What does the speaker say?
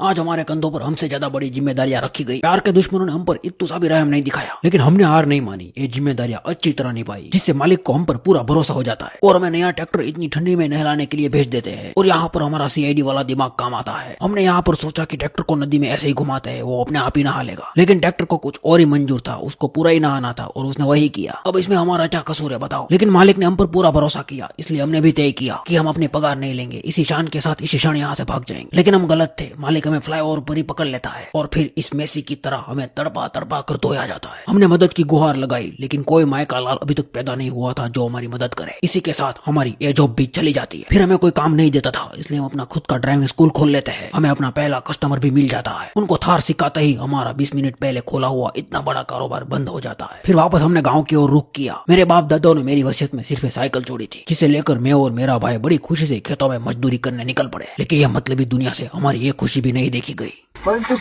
आज हमारे कंधों पर हमसे ज्यादा बड़ी जिम्मेदारियां रखी गई। प्यार के दुश्मनों ने हम पर इतना सा भी रहम नहीं दिखाया, लेकिन हमने हार नहीं मानी। ये जिम्मेदारियां अच्छी तरह निभाई, जिससे मालिक को हम पर पूरा भरोसा हो जाता है और हमें नया ट्रैक्टर इतनी ठंडी में नहलाने के लिए भेज देते हैं। और यहाँ पर हमारा सीआईडी वाला दिमाग काम आता है। हमने यहाँ पर सोचा कि ट्रैक्टर को नदी में ऐसे ही घुमाते हैं, वो अपने आप ही नहा लेगा, लेकिन ट्रैक्टर को कुछ और ही मंजूर था, उसको पूरा ही नहाना था और उसने वही किया। अब इसमें हमारा क्या कसूर है बताओ? लेकिन मालिक ने हम पर पूरा भरोसा किया, इसलिए हमने भी तय किया कि हम अपने पगार नहीं लेंगे। इसी शान के साथ इसी क्षण यहाँ से भाग जाएंगे। लेकिन हम गलत थे। मालिक हमें फ्लाईओवर पर ही पकड़ लेता है और फिर इस मेसी की तरह हमें तड़पा तड़पा कर धोया जाता है। हमने मदद की गुहार लगाई, लेकिन कोई माय का लाल अभी तक पैदा नहीं हुआ था जो हमारी मदद करे। इसी के साथ हमारी ये जॉब भी चली जाती है। फिर हमें कोई काम नहीं देता था, इसलिए हम अपना खुद का ड्राइविंग स्कूल खोल लेते हैं। हमें अपना पहला कस्टमर भी मिल जाता है। उनको थार सिखाते ही हमारा 20 मिनट पहले खोला हुआ इतना बड़ा कारोबार बंद हो जाता है। फिर वापस हमने गाँव की ओर रुख किया। मेरे बाप दादाओं ने मेरी वसीयत में सिर्फ साइकिल छोड़ी थी, जिसे लेकर मैं और मेरा भाई बड़ी खुशी से खेतों में मजदूरी करने निकल पड़े। लेकिन यह मतलबी दुनिया से हमारी ये खुशी भी नहीं देखी गई। परंतु